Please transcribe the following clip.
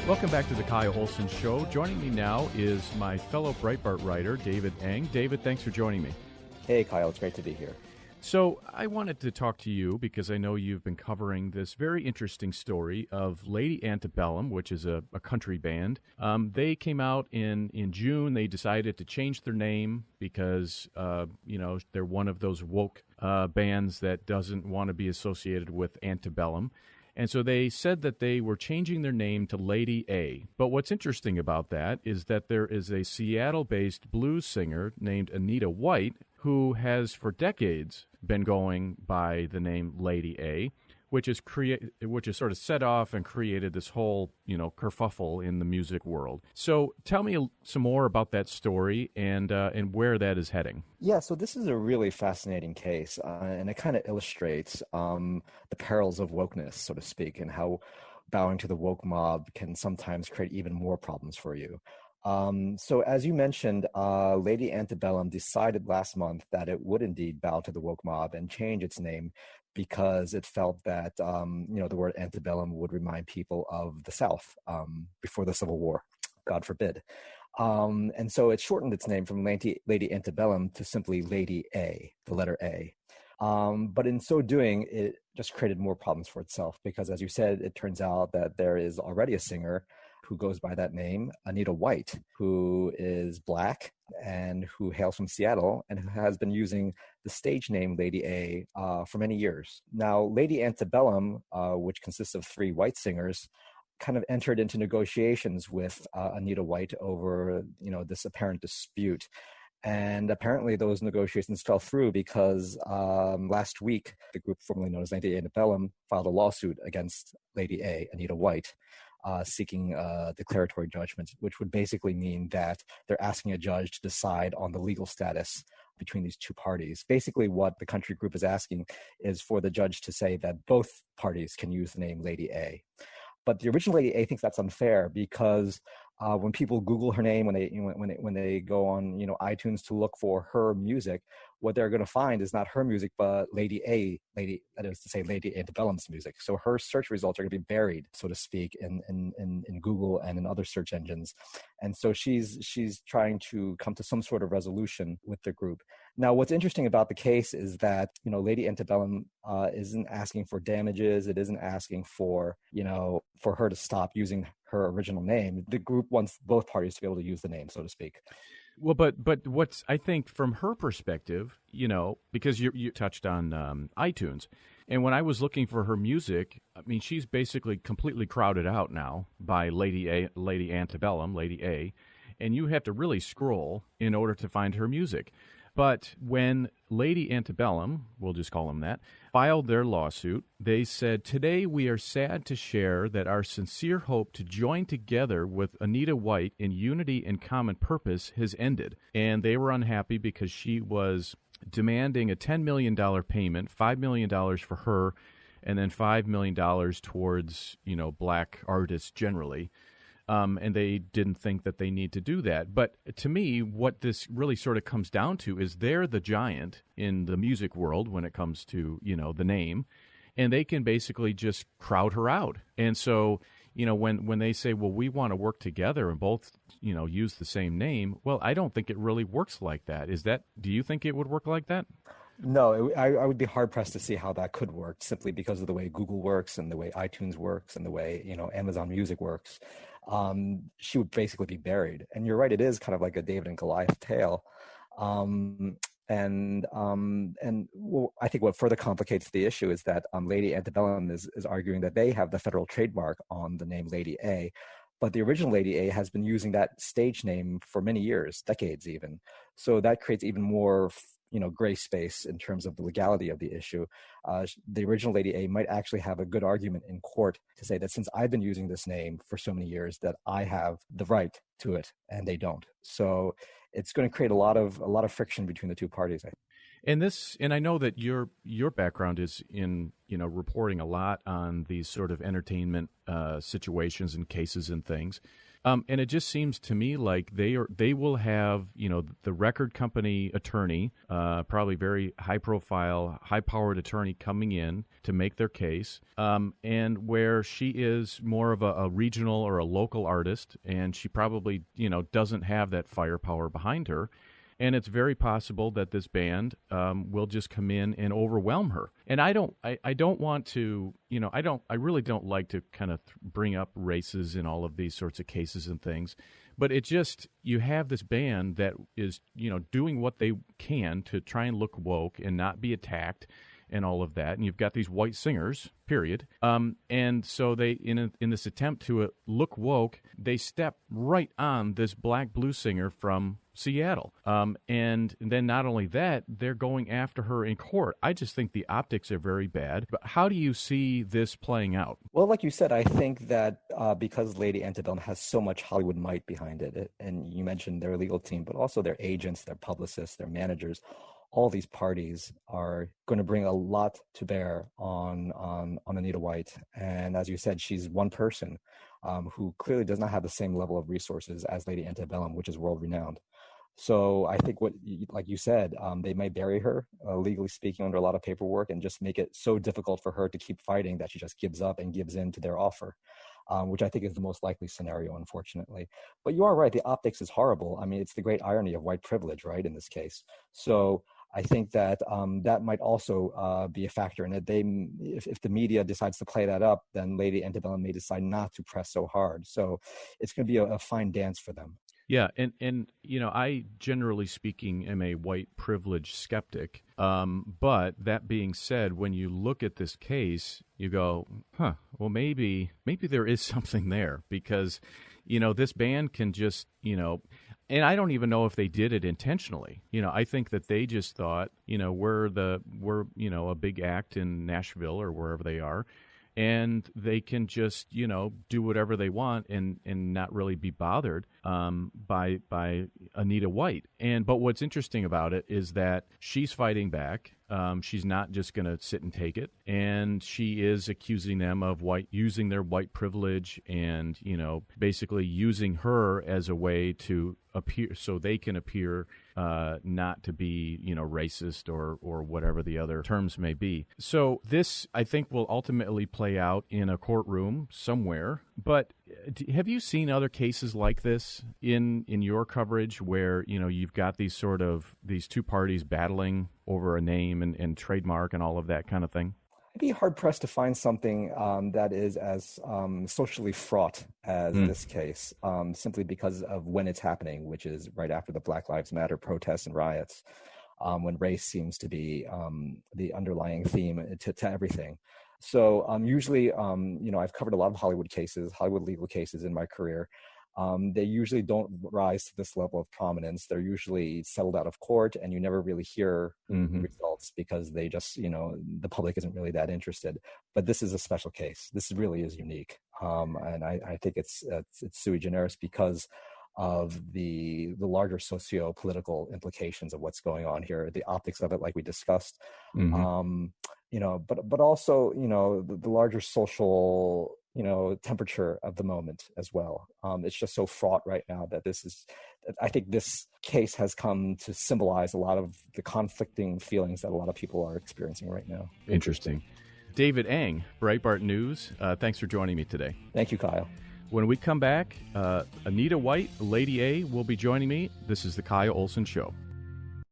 Welcome back to the Kyle Olson Show. Joining me now is my fellow Breitbart writer, David Eng. David, thanks for joining me. Hey, Kyle. It's great to be here. So I wanted to talk to you because I know you've been covering this very interesting story of Lady Antebellum, which is a country band. They came out in June. They decided to change their name because, they're one of those woke bands that doesn't want to be associated with antebellum. And so they said that they were changing their name to Lady A. But what's interesting about that is that there is a Seattle-based blues singer named Anita White who has for decades been going by the name Lady A, which has sort of set off and created this whole, kerfuffle in the music world. So tell me some more about that story and where that is heading. Yeah, so this is a really fascinating case, and it kind of illustrates the perils of wokeness, so to speak, and how bowing to the woke mob can sometimes create even more problems for you. So as you mentioned, Lady Antebellum decided last month that it would indeed bow to the woke mob and change its name because it felt that, the word antebellum would remind people of the South before the Civil War, God forbid. And so it shortened its name from Lady Antebellum to simply Lady A, the letter A. But in so doing, it just created more problems for itself because, as you said, it turns out that there is already a singer who goes by that name, Anita White, who is Black and who hails from Seattle and who has been using the stage name Lady A for many years. Now, Lady Antebellum, which consists of 3 white singers, kind of entered into negotiations with Anita White over, this apparent dispute. And apparently those negotiations fell through because last week, the group formerly known as Lady Antebellum filed a lawsuit against Lady A, Anita White, seeking a declaratory judgment, which would basically mean that they're asking a judge to decide on the legal status between these two parties. Basically, what the country group is asking is for the judge to say that both parties can use the name Lady A. But the original Lady A thinks that's unfair because when people Google her name, when they go on iTunes to look for her music, what they're going to find is not her music, but Lady Antebellum's music. So her search results are going to be buried, so to speak, in Google and in other search engines. And so she's trying to come to some sort of resolution with the group. Now, what's interesting about the case is that, Lady Antebellum isn't asking for damages. It isn't asking for her to stop using her original name. The group wants both parties to be able to use the name, so to speak. Well, but what's, I think, from her perspective, because you touched on iTunes, and when I was looking for her music, I mean, she's basically completely crowded out now by Lady Antebellum, Lady A, and you have to really scroll in order to find her music. But when Lady Antebellum, we'll just call them that, filed their lawsuit, they said, "Today we are sad to share that our sincere hope to join together with Anita White in unity and common purpose has ended." And they were unhappy because she was demanding a $10 million payment, $5 million for her, and then $5 million towards, Black artists generally. And they didn't think that they need to do that. But to me, what this really sort of comes down to is they're the giant in the music world when it comes to, the name, and they can basically just crowd her out. And so, when they say, well, we want to work together and both, use the same name, well, I don't think it really works like that. Do you think it would work like that? No, I would be hard-pressed to see how that could work simply because of the way Google works and the way iTunes works and the way, Amazon Music works. She would basically be buried. And you're right, it is kind of like a David and Goliath tale. I think what further complicates the issue is that Lady Antebellum is arguing that they have the federal trademark on the name Lady A, but the original Lady A has been using that stage name for many years, decades even. So that creates even more gray space in terms of the legality of the issue. The original Lady A might actually have a good argument in court to say that since I've been using this name for so many years, that I have the right to it, and they don't. So it's going to create a lot of friction between the two parties. And I know that your background is in reporting a lot on these sort of entertainment situations and cases and things. And it just seems to me like they will have, the record company attorney, probably very high profile, high powered attorney coming in to make their case. And where she is more of a regional or a local artist, and she probably, doesn't have that firepower behind her. And it's very possible that this band will just come in and overwhelm her. And I don't want to, I really don't like to kind of bring up races in all of these sorts of cases and things. But it just, you have this band that is, doing what they can to try and look woke and not be attacked and all of that. And you've got these white singers, period. And so they, in this attempt to look woke, they step right on this black blues singer from Seattle. And then not only that, they're going after her in court. I just think the optics are very bad. But how do you see this playing out? Well, like you said, I think that because Lady Antebellum has so much Hollywood might behind it, and you mentioned their legal team, but also their agents, their publicists, their managers, all these parties are going to bring a lot to bear on Anita White. And as you said, she's one person who clearly does not have the same level of resources as Lady Antebellum, which is world-renowned. So I think like you said, they may bury her, legally speaking, under a lot of paperwork and just make it so difficult for her to keep fighting that she just gives up and gives in to their offer, which I think is the most likely scenario, unfortunately. But you are right, the optics is horrible. I mean, it's the great irony of white privilege, right, in this case. So I think that that might also be a factor in it. If the media decides to play that up, then Lady Antebellum may decide not to press so hard. So it's going to be a fine dance for them. Yeah, and I, generally speaking, am a white privilege skeptic. But that being said, when you look at this case, you go, well, maybe there is something there, because, this band can just, and I don't even know if they did it intentionally. I think that they just thought, we're a big act in Nashville or wherever they are, and they can just, do whatever they want and not really be bothered by Anita White. But what's interesting about it is that she's fighting back. She's not just going to sit and take it, and she is accusing them of using their white privilege and, basically using her as a way to appear, so they can appear not to be, racist or whatever the other terms may be. So this, I think, will ultimately play out in a courtroom somewhere. But have you seen other cases like this in your coverage where, you've got these two parties battling over a name and trademark and all of that kind of thing? I'd be hard-pressed to find something that is as socially fraught as this case, simply because of when it's happening, which is right after the Black Lives Matter protests and riots, when race seems to be the underlying theme to everything. So usually, I've covered a lot of Hollywood legal cases in my career. They usually don't rise to this level of prominence. They're usually settled out of court, and you never really hear results because they just, the public isn't really that interested. But this is a special case. This really is unique, and I think it's sui generis because of the larger socio-political implications of what's going on here, the optics of it, like we discussed. But also, the larger social, temperature of the moment as well. It's just so fraught right now that I think this case has come to symbolize a lot of the conflicting feelings that a lot of people are experiencing right now. Interesting. David Eng, Breitbart News, thanks for joining me today. Thank you, Kyle. When we come back, Anita White, Lady A, will be joining me. This is the Kyle Olson Show.